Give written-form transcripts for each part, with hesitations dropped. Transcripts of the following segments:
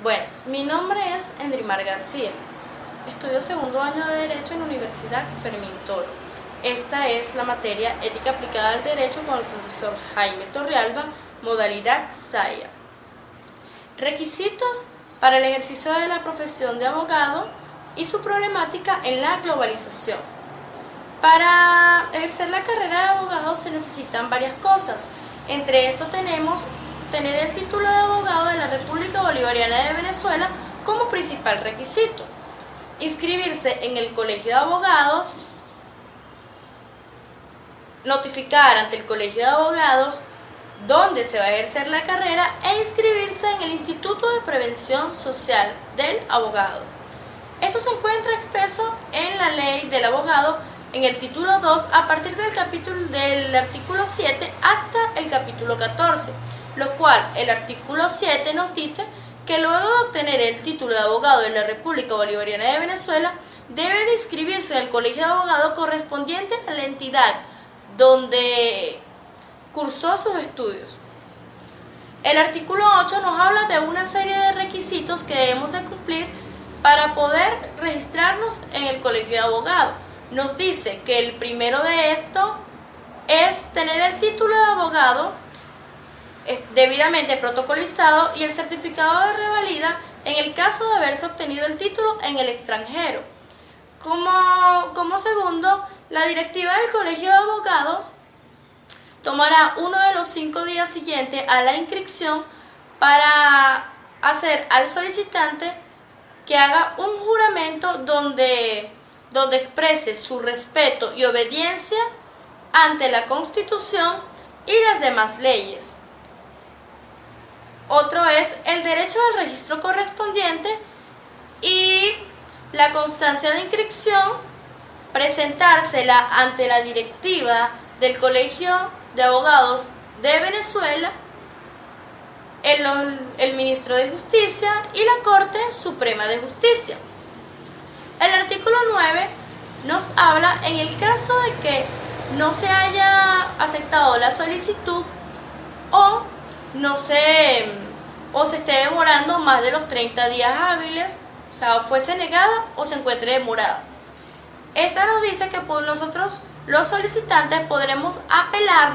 Buenas, mi nombre es Endrimar García. Estudio segundo año de Derecho en la Universidad Fermín Toro. Esta es la materia Ética aplicada al Derecho con el profesor Jaime Torrealba, modalidad SAIA. Requisitos para el ejercicio de la profesión de abogado y su problemática en la globalización. Para ejercer la carrera de abogado se necesitan varias cosas. Entre esto tenemos tener el título de abogado de la República Bolivariana de Venezuela como principal requisito. Inscribirse en el Colegio de Abogados, notificar ante el Colegio de Abogados dónde se va a ejercer la carrera e inscribirse en el Instituto de Prevención Social del Abogado. Esto se encuentra expreso en la Ley del Abogado en el título 2 a partir del artículo 7 hasta el capítulo 14, lo cual el artículo 7 nos dice que luego de obtener el título de abogado de la República Bolivariana de Venezuela debe de inscribirse en el colegio de abogado correspondiente a la entidad donde cursó sus estudios. El artículo 8 nos habla de una serie de requisitos que debemos de cumplir para poder registrarnos en el colegio de abogado. Nos dice que el primero de esto es tener el título de abogado debidamente protocolizado y el certificado de revalida en el caso de haberse obtenido el título en el extranjero. Como segundo, la directiva del colegio de abogado tomará uno de los 5 días siguientes a la inscripción para hacer al solicitante que haga un juramento donde exprese su respeto y obediencia ante la Constitución y las demás leyes. Otro es el derecho al registro correspondiente y la constancia de inscripción, presentársela ante la directiva del Colegio de Abogados de Venezuela, el Ministro de Justicia y la Corte Suprema de Justicia. El artículo 9 nos habla en el caso de que no se haya aceptado la solicitud o se esté demorando más de los 30 días hábiles, o sea, fuese negada o se encuentre demorada. Esta nos dice que nosotros, los solicitantes, podremos apelar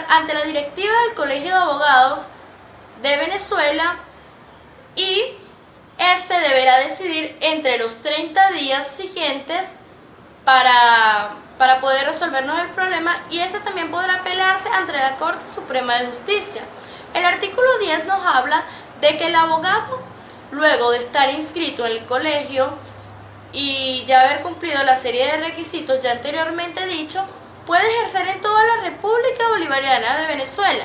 ante la directiva del Colegio de Abogados de Venezuela y este deberá decidir entre los 30 días siguientes para poder resolvernos el problema, y este también podrá apelarse ante la Corte Suprema de Justicia. El artículo 10 nos habla de que el abogado, luego de estar inscrito en el colegio y ya haber cumplido la serie de requisitos ya anteriormente dicho, puede ejercer en toda la República Bolivariana de Venezuela.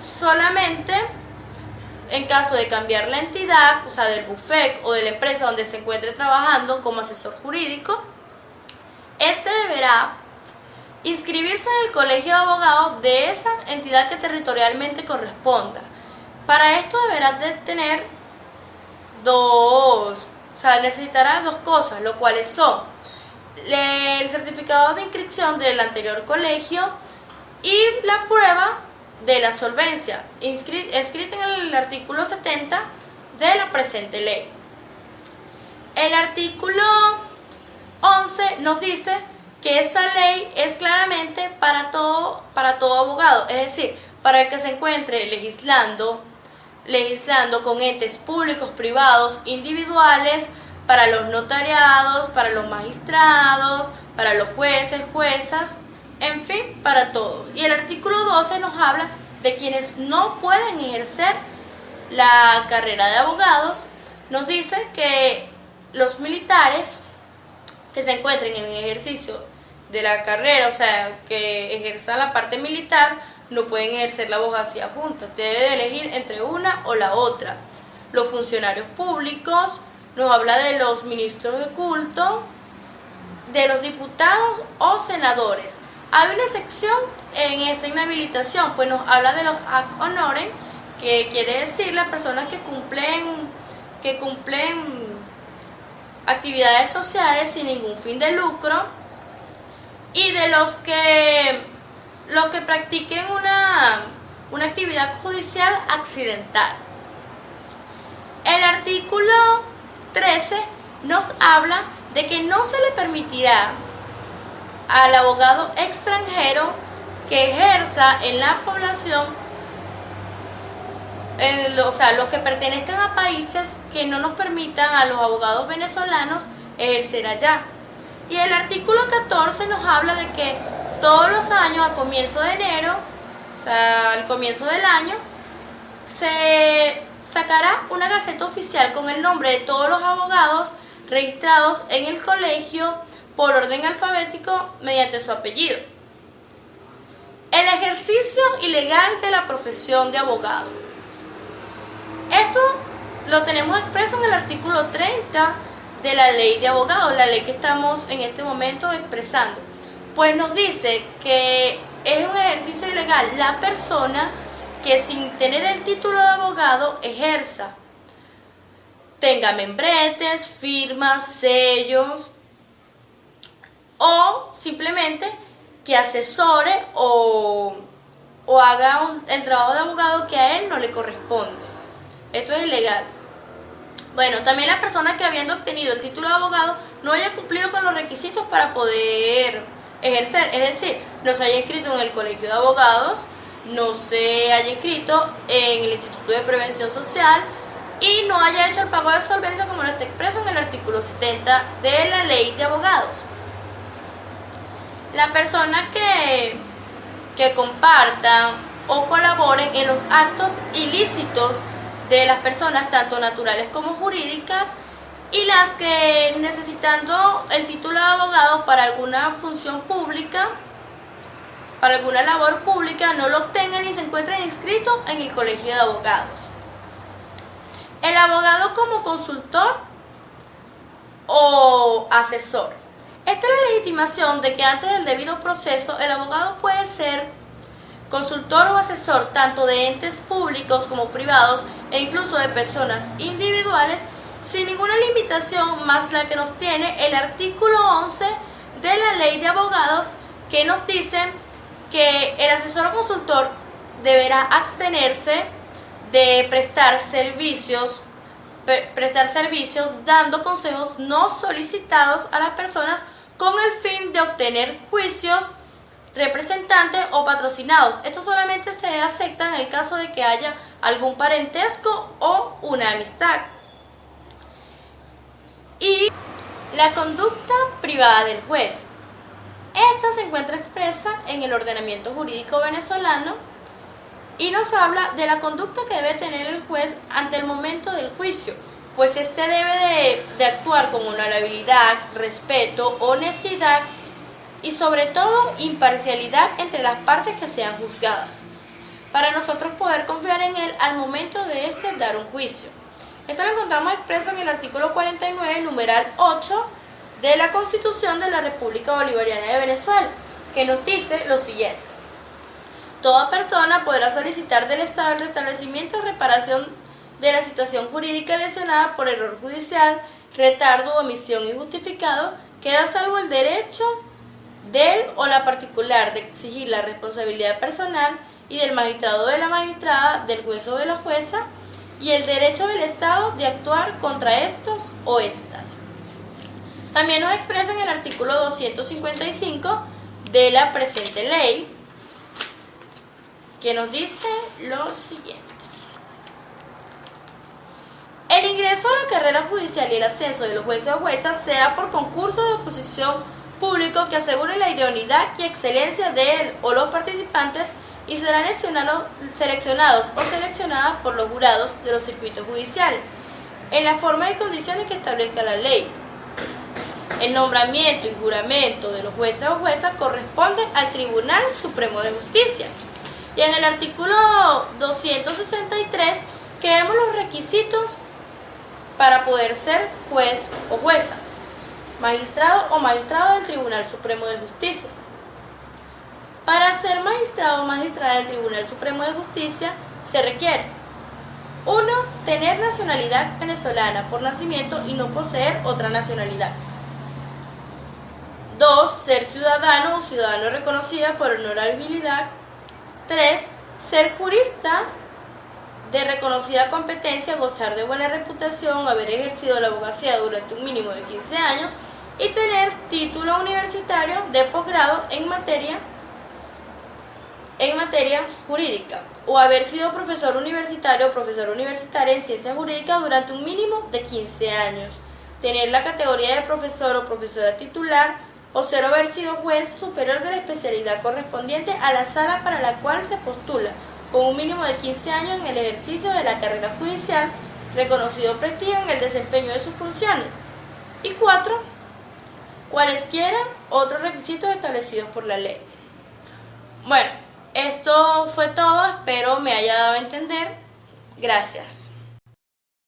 Solamente en caso de cambiar la entidad, o sea, del bufet o de la empresa donde se encuentre trabajando como asesor jurídico, este deberá inscribirse en el colegio de abogados de esa entidad que territorialmente corresponda. Para esto deberá de tener necesitará dos cosas, lo cuales son el certificado de inscripción del anterior colegio y la prueba de la solvencia, escrita en el artículo 70 de la presente ley. El artículo 11 nos dice que esta ley es claramente para todo abogado, es decir, para el que se encuentre legislando con entes públicos, privados, individuales, para los notariados, para los magistrados, para los jueces, juezas, en fin, para todos. Y el artículo 12 nos habla de quienes no pueden ejercer la carrera de abogados. Nos dice que los militares que se encuentren en ejercicio de la carrera, o sea, que ejerzan la parte militar, no pueden ejercer la abogacía juntas, debe de elegir entre una o la otra. Los funcionarios públicos, nos habla de los ministros de culto, de los diputados o senadores. Hay una sección en esta inhabilitación, pues nos habla de los ad honorem, que quiere decir las personas que cumplen actividades sociales sin ningún fin de lucro, y de los que practiquen una actividad judicial accidental. El artículo 13 nos habla de que no se le permitirá al abogado extranjero que ejerza en la población, los que pertenezcan a países que no nos permitan a los abogados venezolanos ejercer allá. Y el artículo 14 nos habla de que todos los años, a comienzo de enero, al comienzo del año, se sacará una gaceta oficial con el nombre de todos los abogados registrados en el colegio por orden alfabético mediante su apellido. El ejercicio ilegal de la profesión de abogado. Esto lo tenemos expreso en el artículo 30 de la ley de abogados, la ley que estamos en este momento expresando. Pues nos dice que es un ejercicio ilegal la persona que sin tener el título de abogado ejerza, tenga membretes, firmas, sellos, o simplemente que asesore o haga el trabajo de abogado que a él no le corresponde. Esto es ilegal. Bueno, también la persona que habiendo obtenido el título de abogado no haya cumplido con los requisitos para poder ejercer, es decir, no se haya inscrito en el colegio de abogados, no se haya inscrito en el Instituto de Prevención Social y no haya hecho el pago de solvencia como lo está expreso en el artículo 70 de la ley de abogados. La persona que compartan o colaboren en los actos ilícitos de las personas, tanto naturales como jurídicas, y las que necesitando el título de abogado para alguna función pública, para alguna labor pública, no lo obtengan y se encuentren inscritos en el colegio de abogados. El abogado como consultor o asesor. Esta es la legitimación de que antes del debido proceso el abogado puede ser consultor o asesor tanto de entes públicos como privados e incluso de personas individuales sin ninguna limitación más la que nos tiene el artículo 11 de la ley de abogados, que nos dice que el asesor o consultor deberá abstenerse de prestar servicios dando consejos no solicitados a las personas con el fin de obtener juicios, representantes o patrocinados. Esto solamente se acepta en el caso de que haya algún parentesco o una amistad. Y la conducta privada del juez. Esta se encuentra expresa en el ordenamiento jurídico venezolano y nos habla de la conducta que debe tener el juez ante el momento del juicio, pues este debe de actuar con honorabilidad, respeto, honestidad y sobre todo imparcialidad entre las partes que sean juzgadas, para nosotros poder confiar en él al momento de dar un juicio. Esto lo encontramos expreso en el artículo 49, numeral 8 de la Constitución de la República Bolivariana de Venezuela, que nos dice lo siguiente: toda persona podrá solicitar del Estado el restablecimiento o reparación de la situación jurídica lesionada por error judicial, retardo o omisión injustificado, queda salvo el derecho del o la particular de exigir la responsabilidad personal y del magistrado o de la magistrada, del juez o de la jueza, y el derecho del Estado de actuar contra estos o estas. También nos expresa en el artículo 255 de la presente ley, que nos dice lo siguiente: el ingreso a la carrera judicial y el ascenso de los jueces o juezas será por concurso de oposición público que asegure la idoneidad y excelencia de él o los participantes y serán seleccionados o seleccionadas por los jurados de los circuitos judiciales en la forma y condiciones que establezca la ley. El nombramiento y juramento de los jueces o juezas corresponde al Tribunal Supremo de Justicia. Y en el artículo 263 que vemos los requisitos para poder ser juez o jueza, magistrado o magistrada del Tribunal Supremo de Justicia. Para ser magistrado o magistrada del Tribunal Supremo de Justicia se requiere: 1. Tener nacionalidad venezolana por nacimiento y no poseer otra nacionalidad. 2. Ser ciudadano o ciudadano reconocida por honorabilidad. 3. Ser jurista de reconocida competencia, gozar de buena reputación, haber ejercido la abogacía durante un mínimo de 15 años y tener título universitario de posgrado en materia jurídica, o haber sido profesor universitario o profesora universitaria en ciencias jurídicas durante un mínimo de 15 años, tener la categoría de profesor o profesora titular, o ser o haber sido juez superior de la especialidad correspondiente a la sala para la cual se postula, con un mínimo de 15 años en el ejercicio de la carrera judicial, reconocido prestigio en el desempeño de sus funciones. Y 4. Cualesquiera otros requisitos establecidos por la ley. Bueno, esto fue todo, espero me haya dado a entender. Gracias.